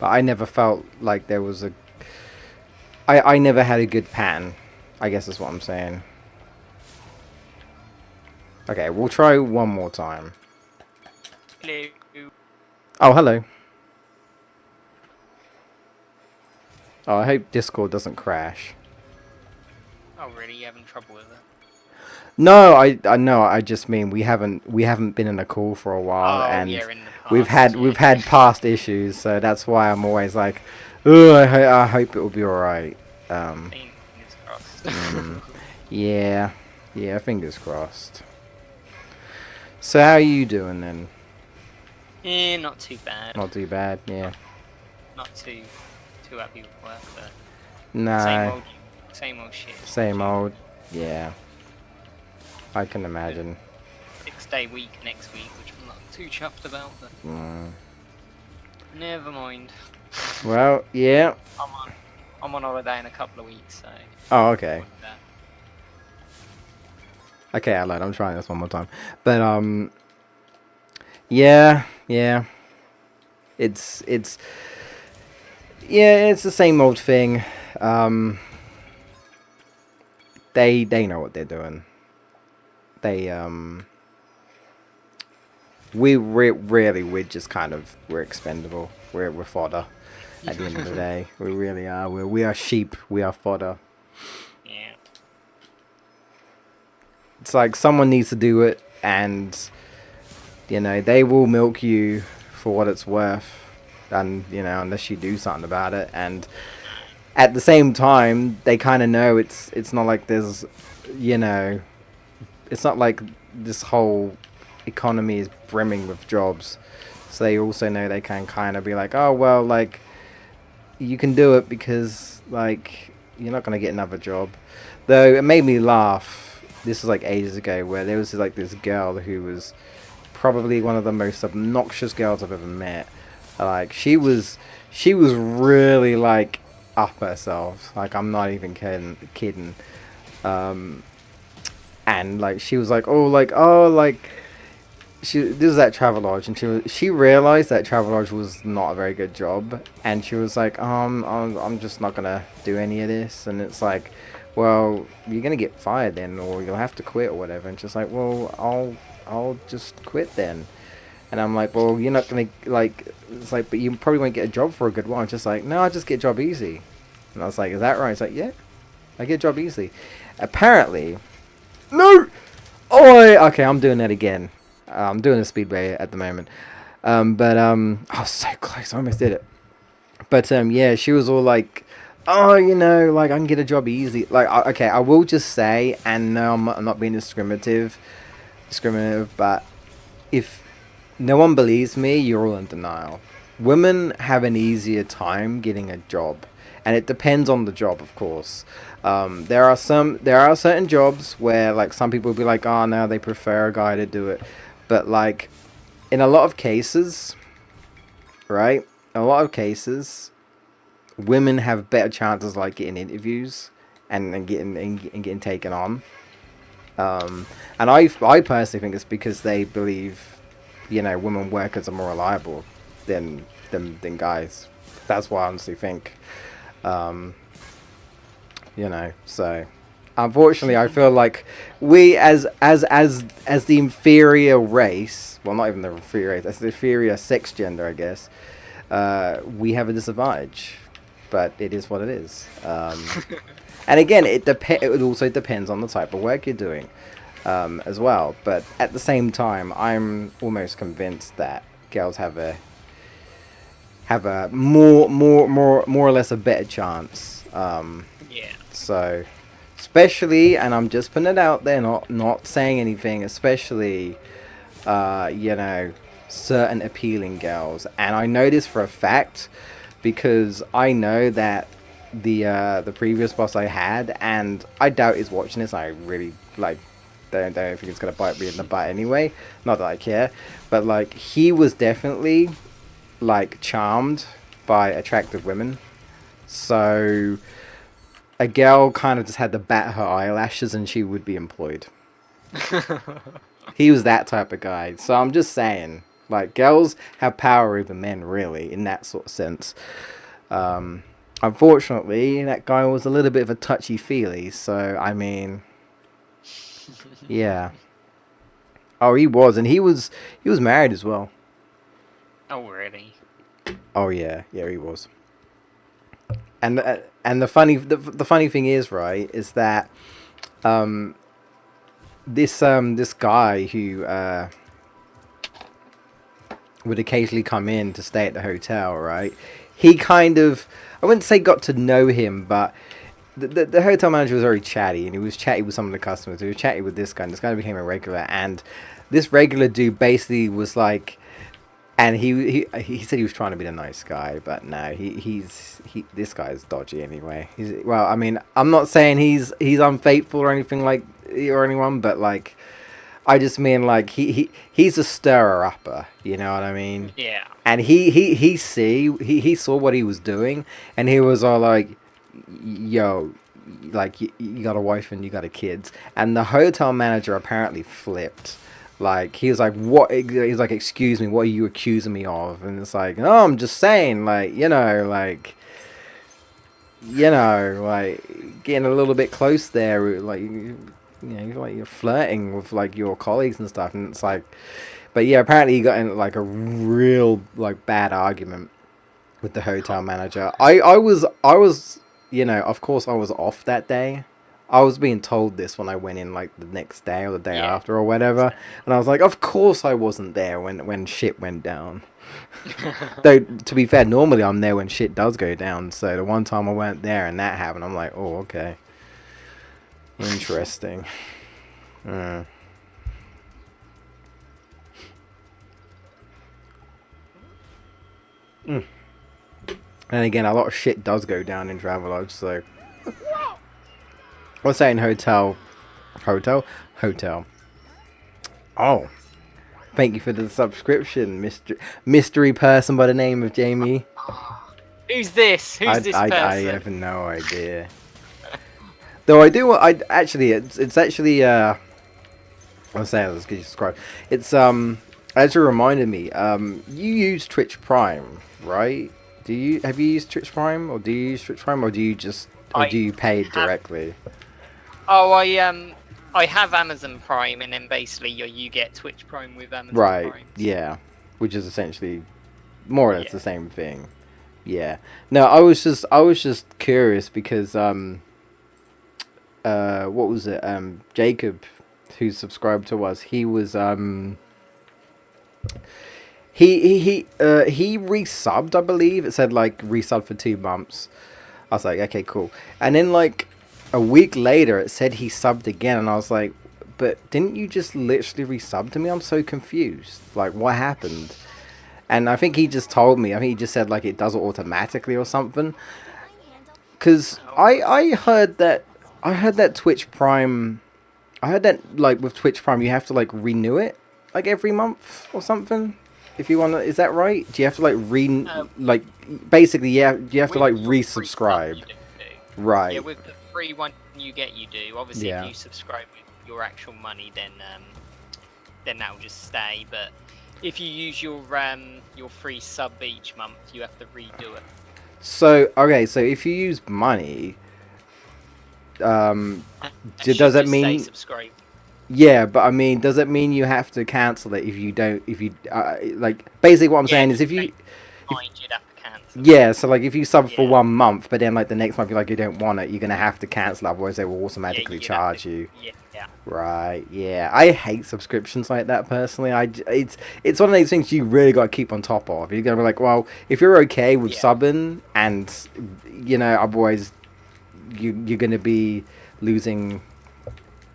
But I never felt like there was a... I never had a good pattern, I guess is what I'm saying. Okay, we'll try one more time. Hello. Oh, hello. Oh, I hope Discord doesn't crash. Oh, really? You having trouble with it? No, I know. I just mean we haven't been in a call for a while, Oh, and yeah, in the past, we've yeah. had past issues, so that's why I'm always like, oh, I hope it will be all right. Fingers crossed. Mm, yeah, yeah, fingers crossed. So how are you doing then? Yeah, not too bad. Not too bad, yeah. Not too happy with work, but same No, old, same old shit. same old. Yeah, I can Bit of imagine. 6-day week next week, which I'm not too chuffed about, but Mm. never mind. Well, yeah. I'm on holiday in a couple of weeks, so Oh, okay. with that. Okay, I lied. I'm trying this one more time. But yeah, yeah. It's yeah, it's the same old thing. Um, they know what they're doing. They we're just kind of we're expendable. We're fodder. At the end of the day, we really are. We are sheep. We are fodder. Yeah. It's like someone needs to do it, and you know they will milk you for what it's worth, and you know unless you do something about it. And at the same time, they kind of know it's not like there's, you know, it's not like this whole economy is brimming with jobs. So they also know they can kind of be like, oh well, like you can do it because like you're not gonna get another job. Though it made me laugh. This was like ages ago, where there was like this girl who was probably one of the most obnoxious girls I've ever met. Like she was really like up herself. Like I'm not even kidding. Um, and like she was like, oh, this is at Travelodge, and she realized that Travelodge was not a very good job, and she was like, I'm just not gonna do any of this. And it's like, well, you're gonna get fired then, or you'll have to quit or whatever. And she's like, well, I'll just quit then. And I'm like, well, you're not gonna like. It's like, but you probably won't get a job for a good while. And she's like, no, I just get a job easy. And I was like, is that right? It's like, yeah, I get a job easy. Apparently, no. Oh, okay, I'm doing that again. I'm doing a speedway at the moment. I was so close. I almost did it. But yeah, she was all like, oh, you know, like I can get a job easy. Like, okay, I will just say, and no, I'm not being discriminative, but if no one believes me, you're all in denial. Women have an easier time getting a job, and it depends on the job, of course. There are certain jobs where like some people will be like, oh no, they prefer a guy to do it, but like in a lot of cases, right? In a lot of cases, women have better chances like getting interviews and getting taken on. And I personally think it's because they believe, you know, women workers are more reliable than guys. That's what I honestly think. Um, you know, so unfortunately, I feel like we as the inferior race, well, not even the inferior race, as the inferior sex gender, I guess, we have a disadvantage. But it is what it is. And again, it also depends on the type of work you're doing, as well. But at the same time, I'm almost convinced that girls have a more or less a better chance. Yeah. So, especially, and I'm just putting it out there, not saying anything, especially, you know, certain appealing girls. And I know this for a fact because I know that the previous boss I had, and I doubt he's watching this. I really like don't think it's gonna bite me in the butt anyway. Not that I care, but like he was definitely like charmed by attractive women. So a girl kind of just had to bat her eyelashes and she would be employed. He was that type of guy. So I'm just saying, Like, girls have power over men, really, in that sort of sense. Unfortunately, that guy was a little bit of a touchy-feely, so, I mean, yeah. Oh, he was, and he was married as well. Oh, really? Oh, yeah, he was. And the funny thing is, right, is that this guy who would occasionally come in to stay at the hotel, right? He kind of, I wouldn't say got to know him, but the hotel manager was very chatty, and he was chatty with some of the customers. He was chatty with this guy, and this guy became a regular, and this regular dude basically was like, and he said he was trying to be the nice guy, but no, this guy's dodgy anyway. Well, I mean, I'm not saying he's unfaithful or anything like, or anyone, but like, I just mean like he's a stirrer upper, you know what I mean? Yeah. And he saw what he was doing, and he was all like, yo, like you got a wife and you got a kids, and the hotel manager apparently flipped. Like, he was like, what? He's like, excuse me, what are you accusing me of? And it's like, oh, I'm just saying, like, like getting a little bit close there, like, like you're flirting with like your colleagues and stuff. And it's like, but yeah, apparently he got in like a real like bad argument with the hotel manager. I was, of course I was off that day. I was being told this when I went in like the next day or the day after or whatever, and I was like, of course I wasn't there when shit went down. Though, to be fair, normally I'm there when shit does go down, so the one time I weren't there and that happened, I'm like, oh, okay. Interesting. And again, a lot of shit does go down in Travelodge, so... What's that in hotel? Oh. Thank you for the subscription, mystery person by the name of Jamie. Who's this? Who's this person? I have no idea. Though I do, it's actually, I'll say it, let's get you subscribed. It's, as it reminded me, you use Twitch Prime, right? Have you used Twitch Prime, or do you use Twitch Prime, or do you just, or do you pay it directly? Oh, I have Amazon Prime, and then basically you get Twitch Prime with Amazon Prime. Right, yeah. Which is essentially more or less the same thing. Yeah. No, I was just curious because what was it? Jacob, who subscribed to us, he was he resubbed, I believe. It said like resubbed for 2 months. I was like, okay, cool. And then like a week later, it said he subbed again, and I was like, but didn't you just literally resub to me? I'm so confused. Like, what happened? And I think he just told me. I think he just said like it does it automatically or something. Cause I heard that Twitch Prime. I heard that like with Twitch Prime you have to like renew it like every month or something. If you want to, is that right? Do you have to like basically you have to like resubscribe? Right. Yeah, with the free one you get, you do. Obviously, if you subscribe with your actual money, then that will just stay. But if you use your free sub each month, you have to redo it. So okay, so if you use money, does that mean? Stay subscribed. Yeah, but I mean, does it mean you have to cancel it if you don't? If you like, basically, what I'm saying is if you. You'd have to cancel. Yeah, so like if you sub for 1 month, but then like the next month you're like you don't want it, you're gonna have to cancel, otherwise they will automatically charge you. Yeah. Right. Yeah, I hate subscriptions like that personally. It's one of those things you really got to keep on top of. You're gonna be like, well, if you're okay with subbing, and otherwise you're gonna be losing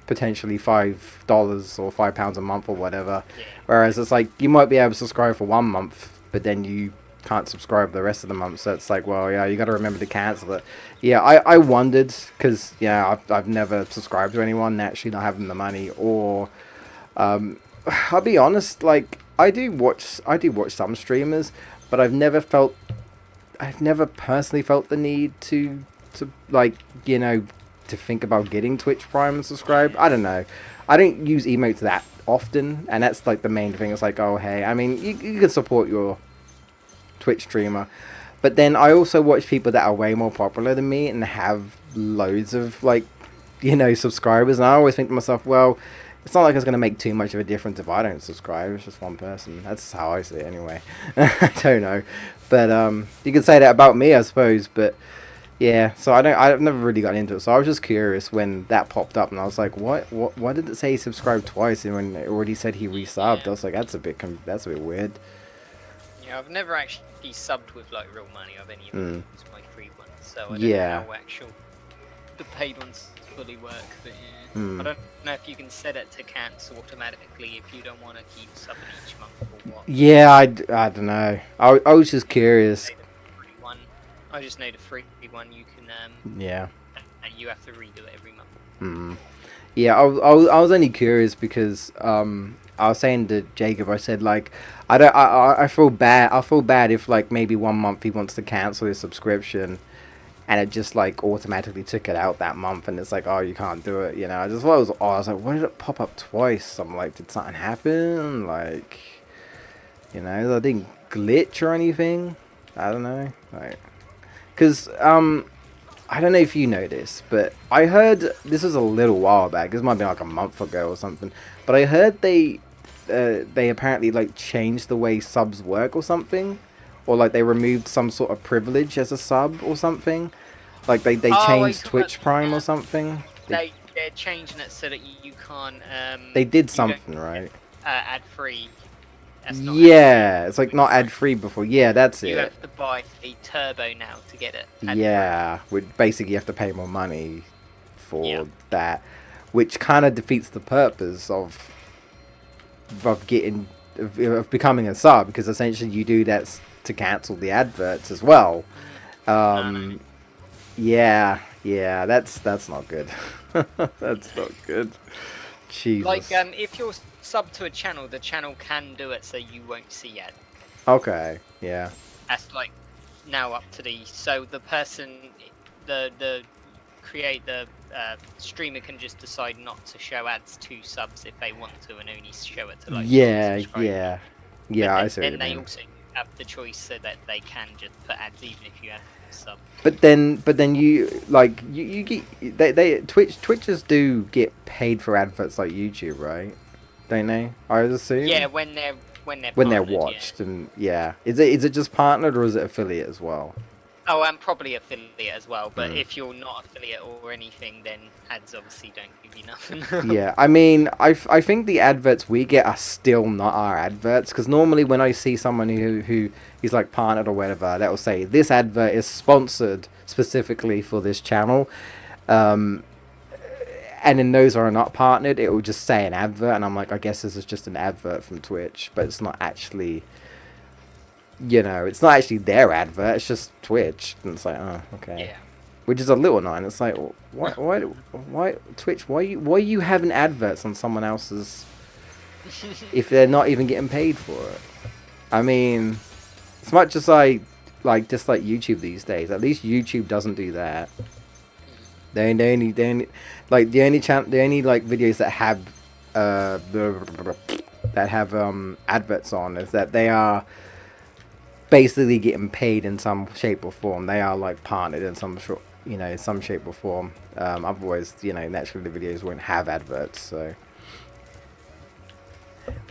potentially $5 or £5 a month or whatever. Yeah. Whereas it's like you might be able to subscribe for 1 month, but then you can't subscribe the rest of the month. So it's like, well, yeah, you got to remember to cancel it. Yeah, I wondered because I've never subscribed to anyone naturally not having the money, or I'll be honest, like I do watch some streamers, but I've never personally felt the need to like to think about getting Twitch Prime and subscribe. I don't know. I don't use emotes that often, and that's like the main thing. It's like, oh hey, I mean, you can support your Twitch streamer, but then I also watch people that are way more popular than me and have loads of like, subscribers, and I always think to myself, well, it's not like it's going to make too much of a difference if I don't subscribe. It's just one person. That's how I see it anyway. I don't know, but you can say that about me, I suppose. But yeah, so I've never really gotten into it. So I was just curious when that popped up, and I was like, what? Why did it say he subscribed twice, and when it already said he resubbed? I was like, that's a bit weird. Yeah, I've never actually subbed with like real money. I've only used my free ones, so I don't know how the paid ones fully work. But yeah, I don't know if you can set it to cancel automatically if you don't want to keep subbing each month or what. Yeah, I don't know. I was just curious. I just know the free one you can yeah, and you have to redo it every month. Yeah, I was only curious because I was saying to Jacob, I said like I feel bad. I feel bad if like maybe one month he wants to cancel his subscription, and it just like automatically took it out that month, and it's like, oh, you can't do it. I just thought it was odd. I was like, why did it pop up twice? I'm like, did something happen? Like, I didn't glitch or anything. I don't know, like, cause I don't know if you know this, but I heard this was a little while back. This might be like a month ago or something. But I heard they apparently like changed the way subs work or something, or like they removed some sort of privilege as a sub or something. Like they changed Twitch Prime or something. They're changing it so that you can't. They did something, right? Ad free. Yeah, it's like not ad free before. Yeah, that's it. You have to buy a turbo now to get it. Yeah, basically you have to pay more money for that, which kind of defeats the purpose of becoming a sub, because essentially you do that to cancel the adverts as well. Yeah, that's not good. That's not good. Jesus. Like if you're sub to a channel, the channel can do it so you won't see ads. Okay, yeah. That's like now up to so the person, the streamer can just decide not to show ads to subs if they want to, and only show it to like yeah. I see. Then they also have the choice so that they can just put ads even if you have a sub. But then you like you get Twitchers do get paid for adverts like YouTube, right? Don't they? I would assume. Yeah, when they're watched, and is it just partnered or is it affiliate as well? Oh, and probably affiliate as well. But if you're not affiliate or anything, then ads obviously don't give you nothing. Yeah, I mean, I think the adverts we get are still not our adverts, because normally when I see someone who is like partnered or whatever, that will say this advert is sponsored specifically for this channel, and then those are not partnered, it will just say an advert, and I'm like, I guess this is just an advert from Twitch, but it's not actually. It's not actually their advert, it's just Twitch. And it's like, oh, okay. Yeah. Which is a little annoying. It's like, why Twitch, why you having adverts on someone else's if they're not even getting paid for it? I mean, as much as I dislike YouTube these days, at least YouTube doesn't do that. The only videos that have adverts on is that they are basically getting paid in some shape or form. They are like partnered in some some shape or form. Otherwise, naturally the videos won't have adverts. So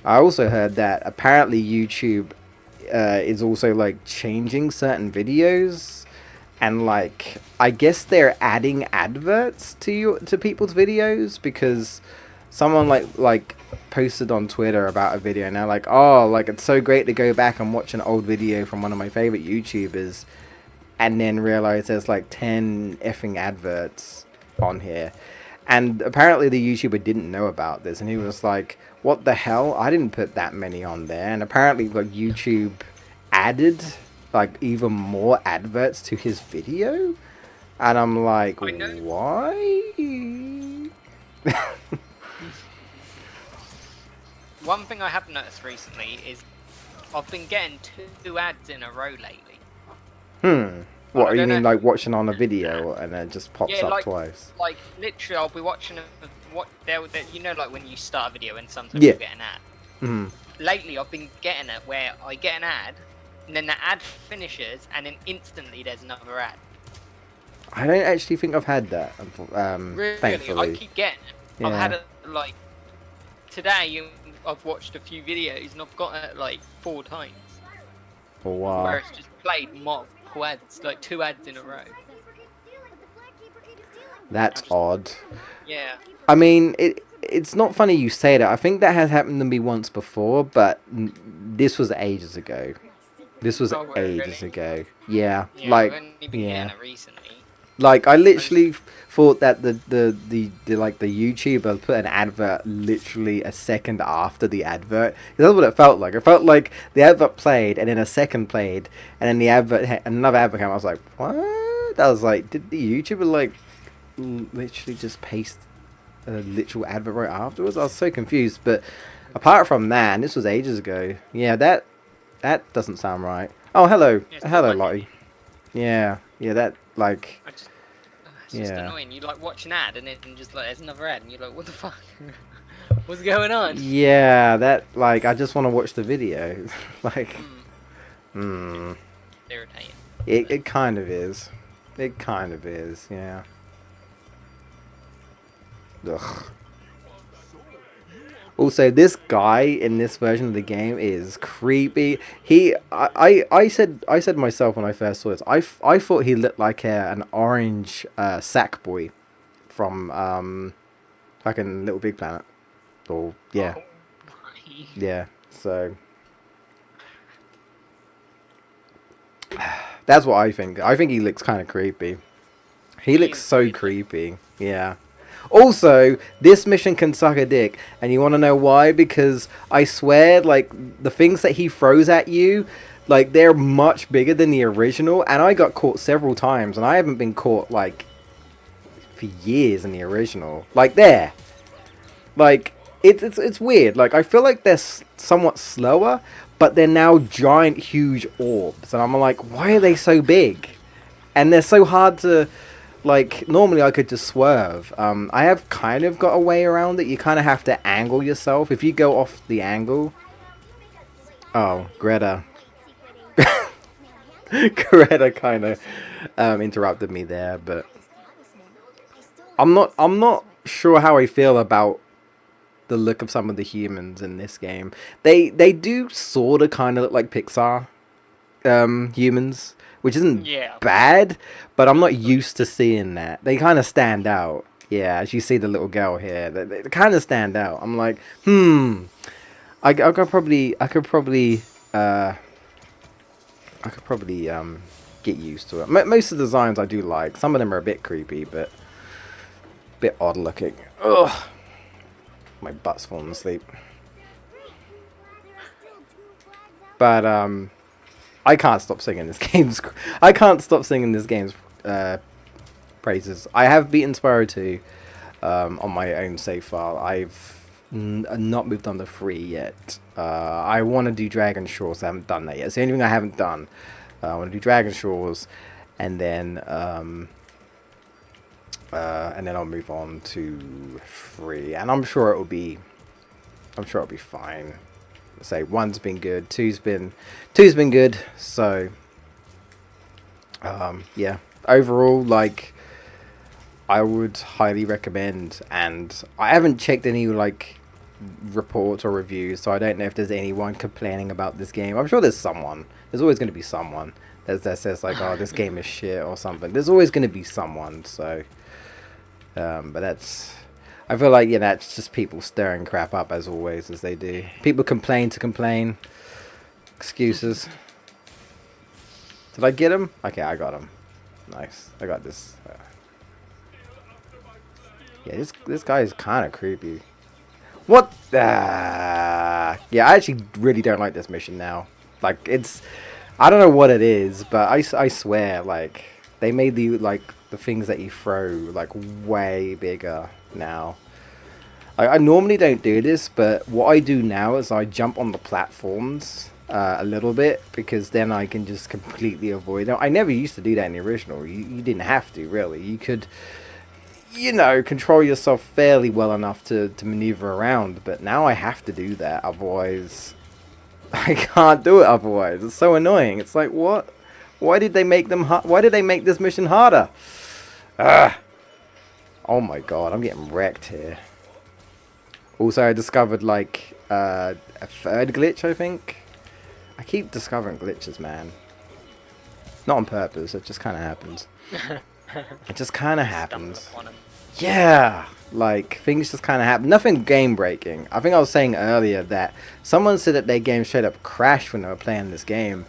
I also heard that apparently YouTube is also like changing certain videos, and like I guess they're adding adverts to people's videos, because someone like posted on Twitter about a video, and they're like, oh, like it's so great to go back and watch an old video from one of my favorite YouTubers, and then realize there's like 10 effing adverts on here. And apparently the YouTuber didn't know about this, and he was like, what the hell, I didn't put that many on there. And apparently like YouTube added like even more adverts to his video, and I'm like, why? One thing I have noticed recently is I've been getting 2 ads in a row lately. What, you mean like watching on a video and then it just pops up twice? Like literally I'll be watching you know, like when you start a video and sometimes Yeah. you get an ad. Mhm. Lately, I've been getting it where I get an ad, and then the ad finishes, and then instantly there's another ad. I don't actually think I've had that. Really, I Thankfully. keep getting it. Yeah. I've had it like today. I've watched a few videos, and I've got it like 4 times. For a while. Where it's just played multiple ads, like 2 ads in a row. That's odd. Yeah. I mean, it's not funny you say that. I think that has happened to me once before, but this was ages ago. This was ages ago. Yeah, Yeah, like I've only been getting it recently. Like I literally thought that the YouTuber put an advert literally a second after the advert. That's what it felt like. It felt like the advert played and then a second played and then the advert another advert came. I was like, what? I was like, did the YouTuber like literally just paste a literal advert right afterwards? I was so confused. But apart from that, and this was ages ago. Yeah, that doesn't sound right. Oh, hello, hello, Lottie. Yeah, that like. It's just annoying. You like watch an ad and then just like there's another ad and you're like, what the fuck? What's going on? Yeah, that like I just want to watch the video. Like, irritating. It kind of is. It kind of is. Yeah. Ugh. Also, this guy in this version of the game is creepy. I said myself when I first saw this, I thought he looked like an orange Sackboy from fucking Little Big Planet. Or yeah, yeah. So that's what I think. I think he looks kind of creepy. He looks so creepy. Yeah. Also, this mission can suck a dick, and you want to know why? Because I swear, like, the things that he throws at you, like, they're much bigger than the original, and I got caught several times, and I haven't been caught, like, for years in the original. Like, there. Like, it's weird. Like, I feel like they're somewhat slower, but they're now giant, huge orbs, and I'm like, why are they so big? And they're so hard to... Like, normally I could just swerve. I have kind of got a way around it. You kind of have to angle yourself. If you go off the angle... Oh, Greta. Greta kind of interrupted me there, but... I'm not sure how I feel about the look of some of the humans in this game. They do sort of kind of look like Pixar humans. Which isn't bad, but I'm not used to seeing that. They kind of stand out. Yeah, as you see the little girl here, they kind of stand out. I'm like, I could probably get used to it. Most of the designs I do like. Some of them are a bit creepy, but a bit odd looking. Ugh, my butt's falling asleep. But I can't stop singing this game's. I can't stop singing this game's praises. I have beaten Spyro 2 on my own save file. I've not moved on to 3 yet. I want to do Dragon Shores. I haven't done that yet. It's the only thing I haven't done. I want to do Dragon Shores, and then I'll move on to 3. And I'm sure it'll be fine. Say 1's been good, 2's been good, so yeah, overall, like, I would highly recommend. And I haven't checked any like reports or reviews, so I don't know if there's anyone complaining about this game. I'm sure there's someone. There's always going to be someone that says like, oh, this game is shit or something. There's always going to be someone. So but that's, I feel like, yeah, that's just people stirring crap up, as always, as they do. People complain to complain. Excuses. Did I get him? Okay, I got him. Nice. I got this. Yeah, this guy is kind of creepy. What? Yeah, I actually really don't like this mission now. Like, it's... I don't know what it is, but I swear, like, they made the things that you throw, like, way bigger now. I normally don't do this, but what I do now is I jump on the platforms a little bit, because then I can just completely avoid them. I never used to do that in the original. You didn't have to, really. You could you know, control yourself fairly well enough to maneuver around. But now I have to do that, otherwise I can't do it otherwise. It's so annoying. It's like, what? Why did they make them? Why did they make this mission harder? Ah! Oh my god, I'm getting wrecked here. Also, I discovered like a third glitch. I think I keep discovering glitches, man. Not on purpose. It just kind of happens. It just kind of happens. Yeah, like things just kind of happen. Nothing game breaking. I think I was saying earlier that someone said that their game straight up crashed when they were playing this game,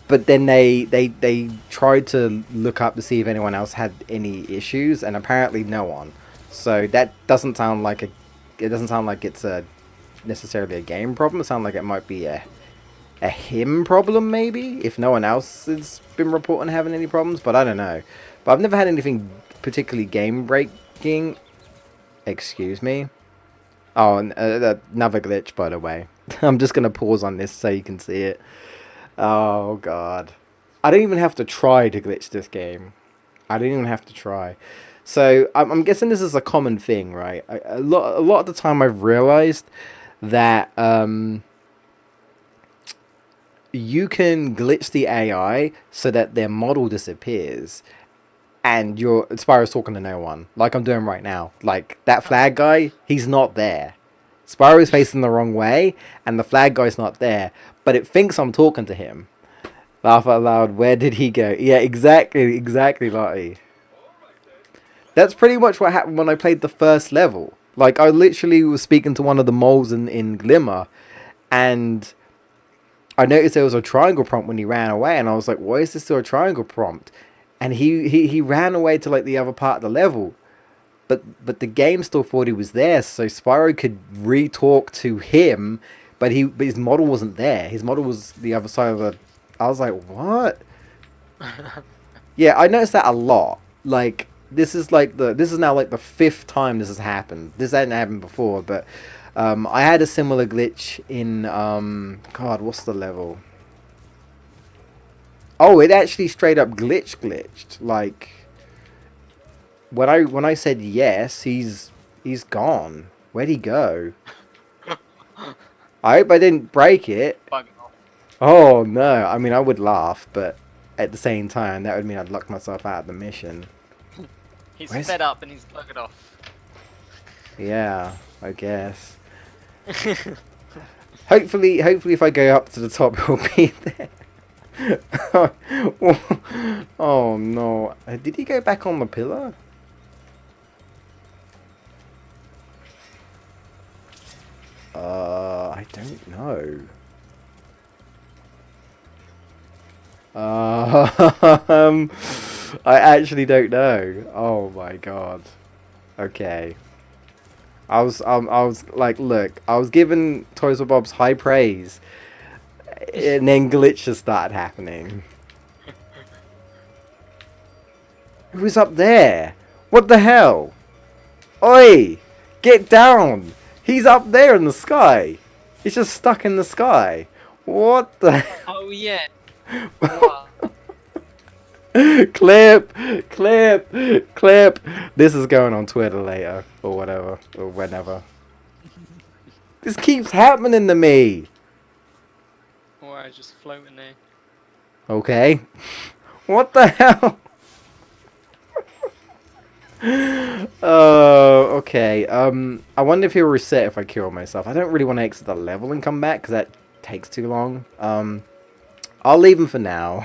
but then they tried to look up to see if anyone else had any issues, and apparently no one. So that doesn't sound like it doesn't sound like it's a necessarily a game problem. It sounds like it might be a him problem, maybe, if no one else has been reporting having any problems, but I don't know. But I've never had anything particularly game breaking. Excuse me. Oh, and, another glitch, by the way. I'm just gonna pause on this so you can see it. Oh god, I don't even have to try to glitch this game. I don't even have to try. So I'm guessing this is a common thing, right? A lot of the time I've realized that you can glitch the AI so that their model disappears, and Spyro's talking to no one, like I'm doing right now. Like that flag guy, he's not there. Spyro's facing the wrong way, and the flag guy's not there, but it thinks I'm talking to him. Laugh out loud. Where did he go? Yeah, exactly, Lottie. That's pretty much what happened when I played the first level. Like I literally was speaking to one of the moles in Glimmer, and I noticed there was a triangle prompt when he ran away, and I was like, why is there still a triangle prompt? And he ran away to like the other part of the level. But the game still thought he was there, so Spyro could re-talk to him, but his model wasn't there. His model was the other side of the... I was like, what? Yeah, I noticed that a lot. Like, this is now like the 5th time this has happened. This hadn't happened before, but I had a similar glitch in God, what's the level? Oh, it actually straight up glitched. Like when I said yes, he's gone. Where'd he go? I hope I didn't break it. Oh no, I mean I would laugh, but at the same time that would mean I'd lock myself out of the mission. He's fed up and he's bugged off. Yeah, I guess. Hopefully if I go up to the top he'll be there. Oh no. Did he go back on the pillar? I don't know. I actually don't know. Oh my god. Okay. I was like, look, I was giving Toys for Bob's high praise, and then glitches started happening. Who's up there? What the hell? Oi! Get down! He's up there in the sky. He's just stuck in the sky. What the? Oh yeah. Clip. This is going on Twitter later or whatever or whenever. This keeps happening to me. Or I just floating there. Okay. What the hell? Okay. I wonder if he'll reset if I kill myself. I don't really want to exit the level and come back because that takes too long. I'll leave him for now.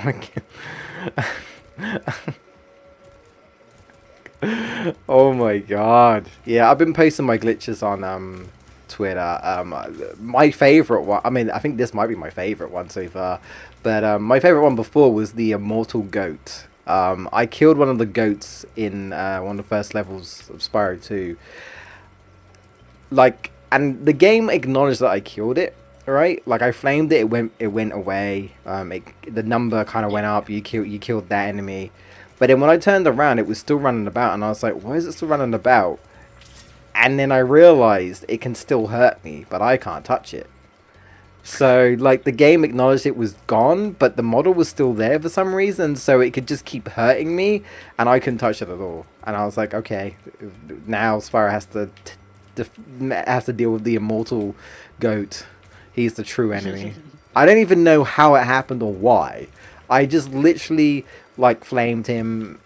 Oh my god. Yeah, I've been posting my glitches on Twitter. My favorite one, I mean, I think this might be my favorite one so far, but my favorite one before was the immortal goat. I killed one of the goats in one of the first levels of Spyro 2. Like, and the game acknowledged that I killed it, right? Like, I flamed it, it went away. The number kind of went up. You killed that enemy. But then when I turned around, it was still running about, and I was like, why is it still running about? And then I realized it can still hurt me, but I can't touch it. So, like, the game acknowledged it was gone, but the model was still there for some reason, so it could just keep hurting me, and I couldn't touch it at all. And I was like, okay, now Spyro has to deal with the immortal goat. He's the true enemy. I don't even know how it happened or why. I just literally, like, flamed him,